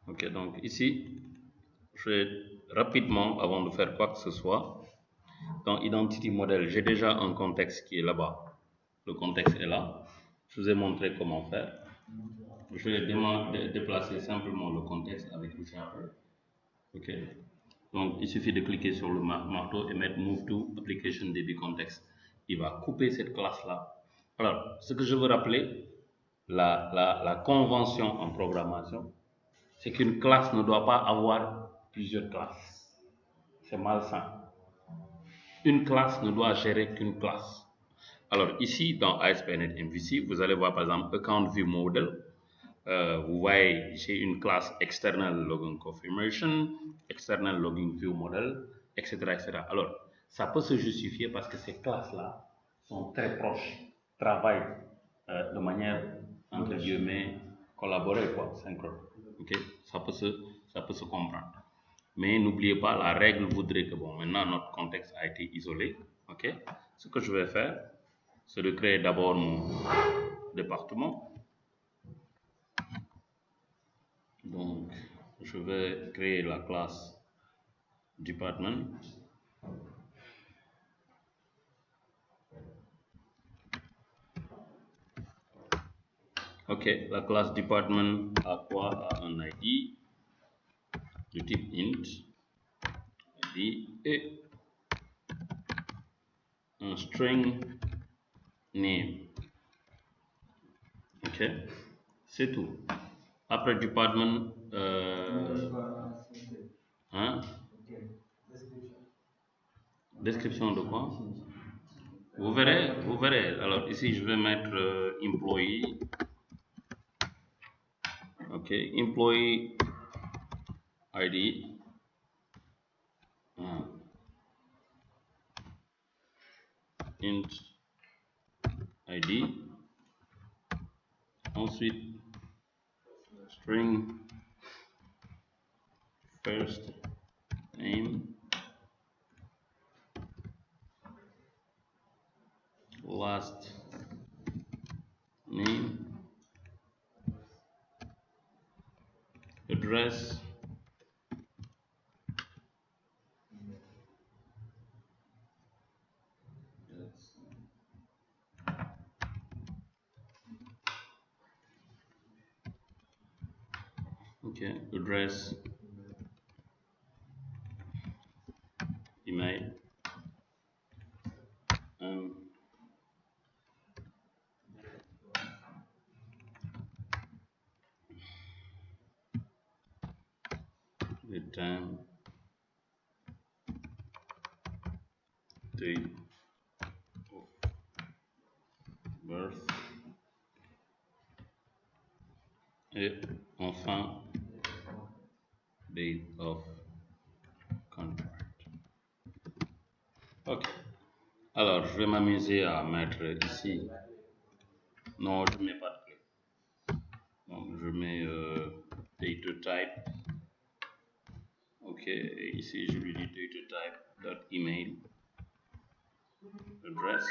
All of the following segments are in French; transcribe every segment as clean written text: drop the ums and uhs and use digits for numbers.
Ok, donc ici, je vais rapidement, avant de faire quoi que ce soit, dans Identity Model, j'ai déjà un contexte qui est là-bas. Le contexte est là. Je vous ai montré comment faire. Je vais déplacer simplement le contexte avec le shaper. Ok. Donc, il suffit de cliquer sur le marteau et mettre Move to Application DB Context. Il va couper cette classe-là. Alors, ce que je veux rappeler, la convention en programmation, c'est qu'une classe ne doit pas avoir plusieurs classes. C'est malsain. Une classe ne doit gérer qu'une classe. Alors ici, dans ASP.NET MVC, vous allez voir par exemple Account View Model. Vous voyez, j'ai une classe External Login Confirmation, External Login View Model, etc., etc. Alors, ça peut se justifier parce que ces classes-là sont très proches, travaillent de manière, entre guillemets, collaborée, quoi, synchrone. Okay? Ça peut se comprendre. Mais n'oubliez pas, la règle voudrait que, bon, maintenant notre contexte a été isolé. Ok? Ce que je vais faire, c'est de créer d'abord mon département. Donc, je vais créer la classe department. Ok, la classe department a quoi? A un ID de type int, ID, et un string name. Ok, c'est tout. Après department, hein? Description de quoi? Vous verrez, vous verrez. Alors ici, je vais mettre employee. Ok, employee ID. Int ID. Ensuite, string first name, last name, address, okay, address, email, the time, date of birth, et enfin date of contract. Ok. Alors, je vais m'amuser à mettre ici. Non, je ne mets pas de clé. Donc, je mets data type. Ok, et ici je lui dis data type dot email address.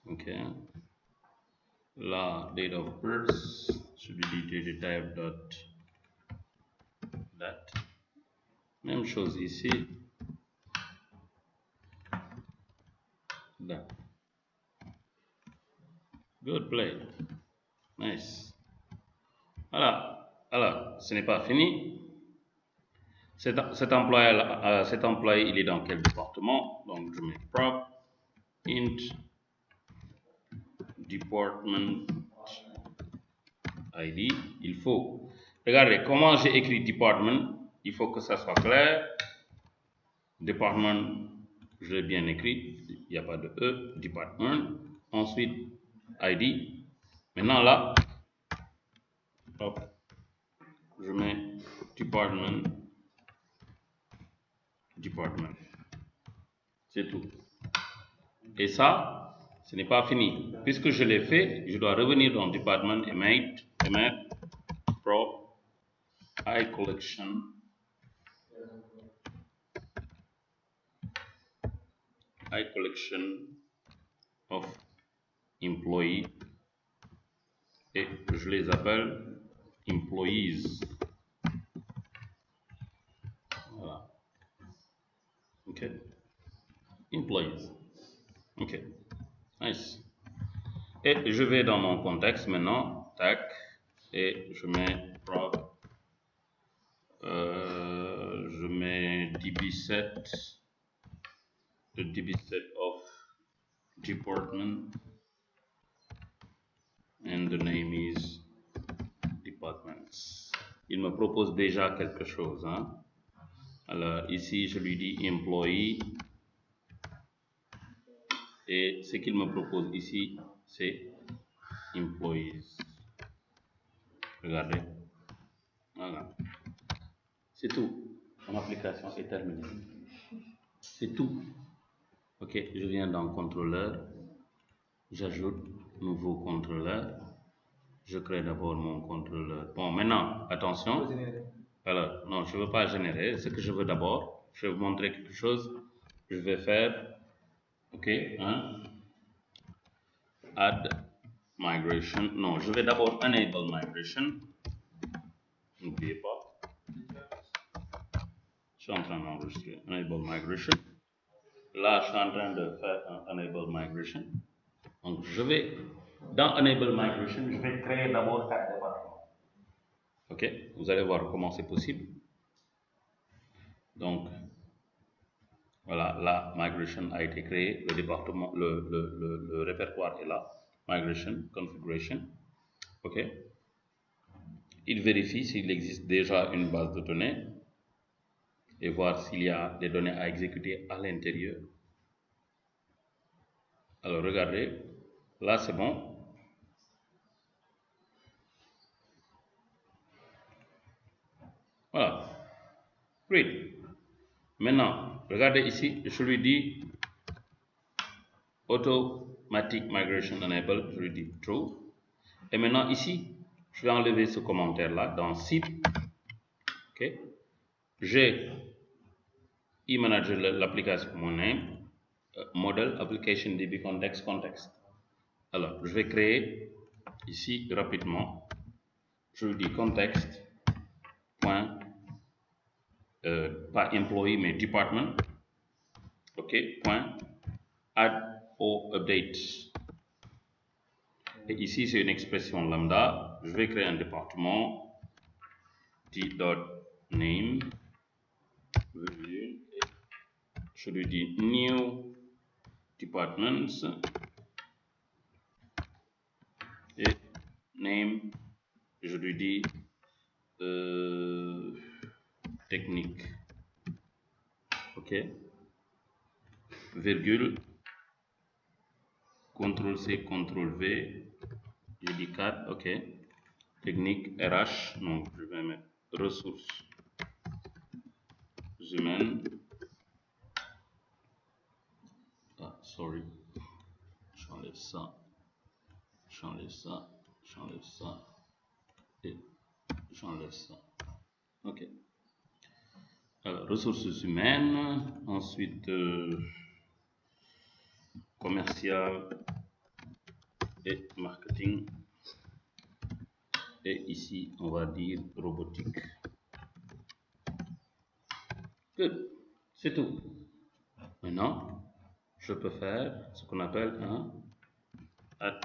Ok. La date of birth, je lui dis data type dot date. Même chose ici. Date. Good play. Nice. Voilà. Alors, ce n'est pas fini. Cet employé, il est dans quel département? Donc, je mets prop int department ID. Il faut, regardez comment j'ai écrit department. Il faut que ça soit clair. Department, je l'ai bien écrit. Il n'y a pas de E. Department. Ensuite, ID. Maintenant là, hop, je mets department. C'est tout. Et ça, ce n'est pas fini. Puisque je l'ai fait, je dois revenir dans department et mettre prop iCollection of employee et je les appelle employees. employees. Ok, nice. Et je vais dans mon contexte maintenant, tac, et je mets prop, je mets db7, the db7 of department, and the name is departments. Il me propose déjà quelque chose, hein. Alors ici je lui dis employee, et ce qu'il me propose ici c'est employees. Regardez, voilà, c'est tout. Mon application est terminée. C'est tout. Ok, je viens dans contrôleur, j'ajoute nouveau contrôleur, je crée d'abord mon contrôleur. Bon, maintenant, attention. Alors, non, je ne veux pas générer. Ce que je veux d'abord, je vais vous montrer quelque chose. Je vais faire, ok, hein, add migration. Non, je vais d'abord enable migration. N'oubliez pas. Je suis en train d'enregistrer enable migration. Là, je suis en train de faire un enable migration. Donc, je vais, dans enable migration, je vais créer d'abord 4 départements. Ok, vous allez voir comment c'est possible. Donc, voilà, la migration a été créée, le département, le répertoire est là, migration, configuration, ok. Il vérifie s'il existe déjà une base de données et voir s'il y a des données à exécuter à l'intérieur. Alors regardez, là c'est bon. Voilà, great. Maintenant, regardez ici, je lui dis automatic migration enable, je lui dis true. Et maintenant ici, je vais enlever ce commentaire là dans site. Ok, j'ai e-manager l'application mon name, model application db context. Alors je vais créer ici rapidement, je lui dis context point pas employee mais department, ok, point add or update. Et ici c'est une expression lambda, je vais créer un département d.name, je lui dis new departments et name, je lui dis technique, ok, virgule, CTRL C, CTRL V, je dis 4, ok, technique RH, donc je vais mettre ressources humaines, ah, sorry, j'enlève ça, j'enlève ça, j'enlève ça, et j'enlève ça, ok. Alors, ressources humaines, ensuite commercial et marketing, et ici on va dire robotique. Good, c'est tout. Maintenant, je peux faire ce qu'on appelle un add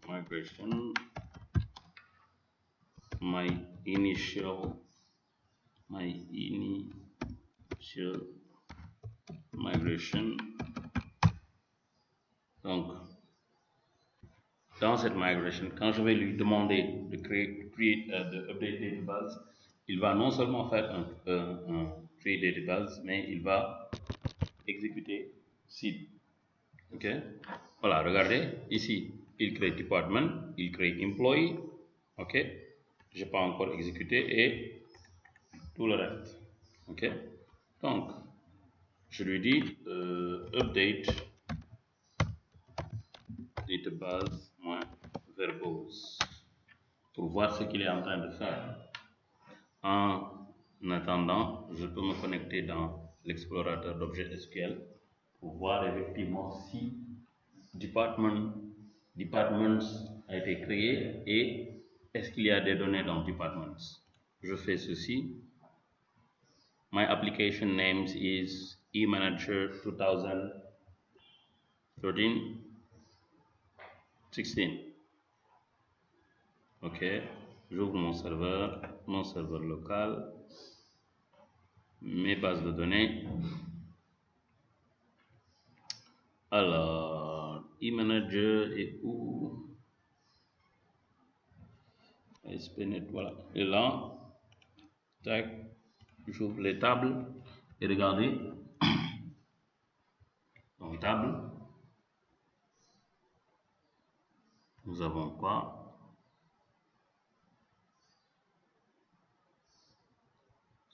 migration, my initial migration. Donc, dans cette migration, quand je vais lui demander de create de update database, il va non seulement faire un create database, mais il va exécuter seed. Ok, voilà, regardez ici, il crée department, il crée employee, ok, j'ai pas encore exécuté, et tout le reste, ok. Donc je lui dis update database verbose pour voir ce qu'il est en train de faire. En attendant, je peux me connecter dans l'explorateur d'objets SQL pour voir effectivement si departments a été créé et est-ce qu'il y a des données dans departments. Je fais ceci. My application name is eManager 2000 13, 16. Ok, j'ouvre mon serveur local, mes bases de données. Alors, e-manager est où? ASP.NET, voilà. Et là, tac, j'ouvre les tables et regardez, dans table, nous avons quoi?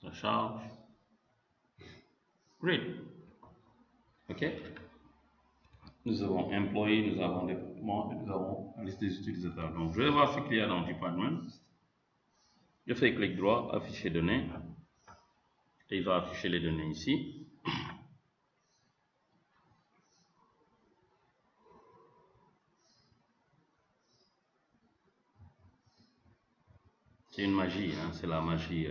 Ça charge. Great. Ok. Nous avons employé, nous avons département, et nous avons la liste des utilisateurs. Donc, je vais voir ce qu'il y a dans Department. Je fais clic droit, afficher données. Et il va afficher les données ici. C'est une magie, hein? C'est la magie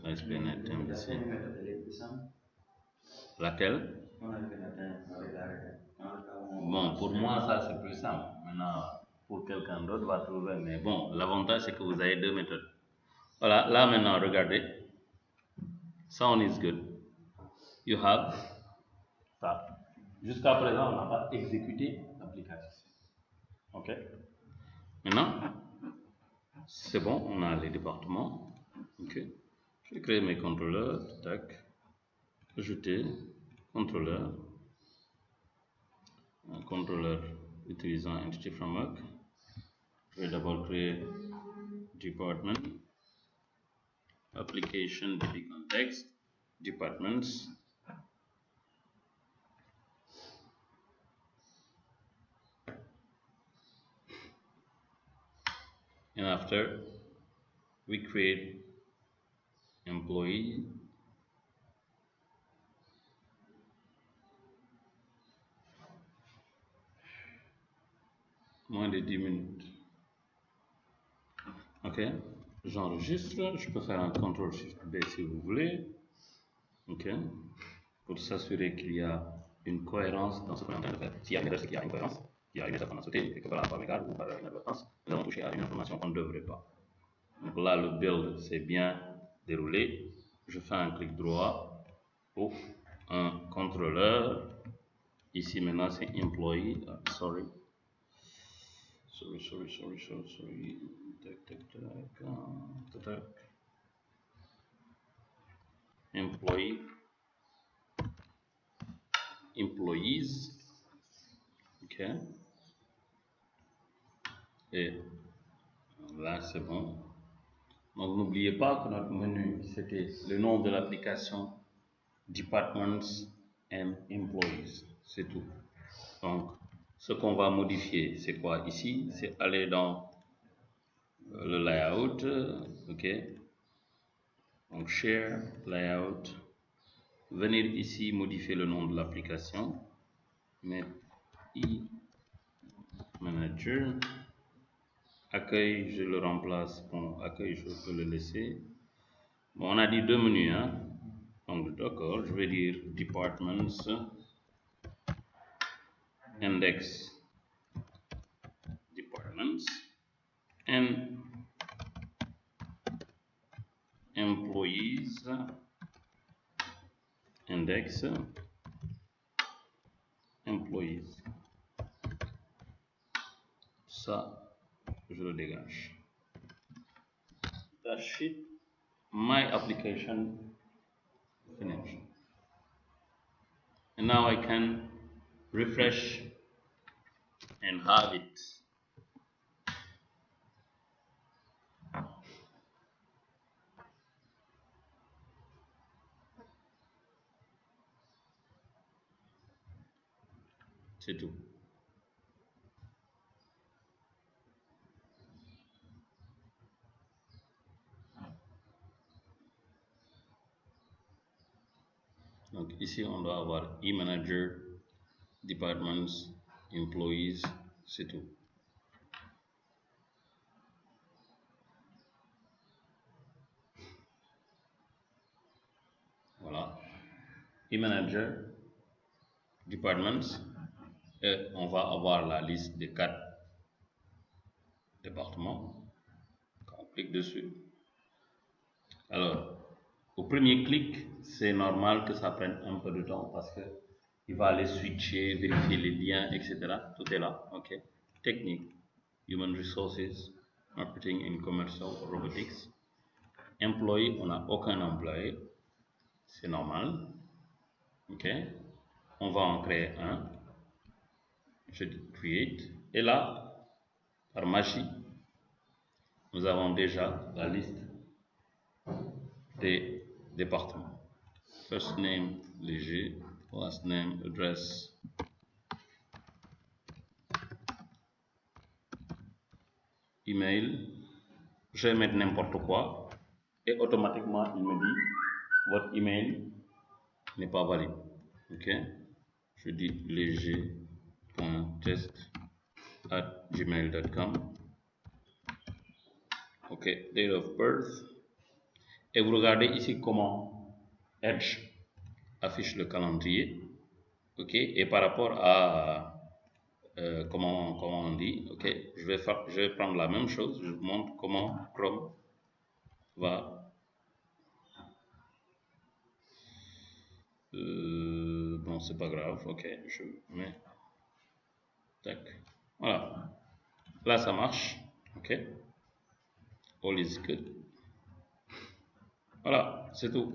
ASP.NET MVC. Laquelle? Bon, pour moi, ça c'est plus simple. Maintenant, pour quelqu'un d'autre, va trouver. Mais bon, l'avantage c'est que vous avez deux méthodes. Voilà, là maintenant, regardez. Sound is good. You have ça. Jusqu'à présent, on n'a pas exécuté l'application. Ok. Maintenant, c'est bon, on a les départements. Ok. Je vais créer mes contrôleurs. Tac. Ajouter contrôleur. Un contrôleur utilisant Entity Framework. Je vais d'abord créer department, application DB context, departments. And after we create employee, moins de 10 minutes. Ok, j'enregistre, je peux faire un CTRL SHIFT B si vous voulez. Ok, pour s'assurer qu'il y a une cohérence dans ce qu'on est en train de faire. S'il y a une erreur, c'est qu'il y a une cohérence. S'il y a une erreur qu'on a sauté, et que par mégarde ou par inadvertance, nous avons touché à une information qu'on ne devrait pas. Donc là, le build s'est bien déroulé. Je fais un clic droit pour un contrôleur. Ici maintenant c'est employee. Sorry. Tac. Employee. Employees. Ok. Et là c'est bon. Donc n'oubliez pas que notre menu c'était le nom de l'application Departments and Employees. C'est tout. Donc ce qu'on va modifier, c'est quoi ici? C'est aller dans le layout, ok. Donc share, layout, venir ici modifier le nom de l'application, mettre e-manager, accueil, je le remplace, bon, accueil, je peux le laisser. Bon, on a dit deux menus, hein. Donc d'accord, je vais dire departments, index, departments, and employees, index, employees. Ça, je le dégage. That's it. My application finished. And now I can refresh and have it. C'est tout. Donc ici on doit avoir e-manager, departments, employees, c'est tout. Voilà. E-manager, departments, et on va avoir la liste des 4 départements. Quand on clique dessus, alors au premier clic, c'est normal que ça prenne un peu de temps parce que il va aller switcher, vérifier les liens, etc. Tout est là, ok. Technique, human resources, marketing and commercial robotics. Employé, on n'a aucun employé, c'est normal, ok. On va en créer un. Je dis create, et là, par magie, nous avons déjà la liste des départements. First name, léger, last name, address, email. Je vais mettre n'importe quoi et automatiquement il me dit votre email n'est pas valide. Ok, je dis léger.test@gmail.com. ok, date of birth, et vous regardez ici comment Edge affiche le calendrier. Ok, et par rapport à comment on dit, ok, je vais prendre la même chose, je vous montre comment Chrome va bon, c'est pas grave, ok, je mets tac, voilà, là ça marche, ok, all is good, voilà, c'est tout.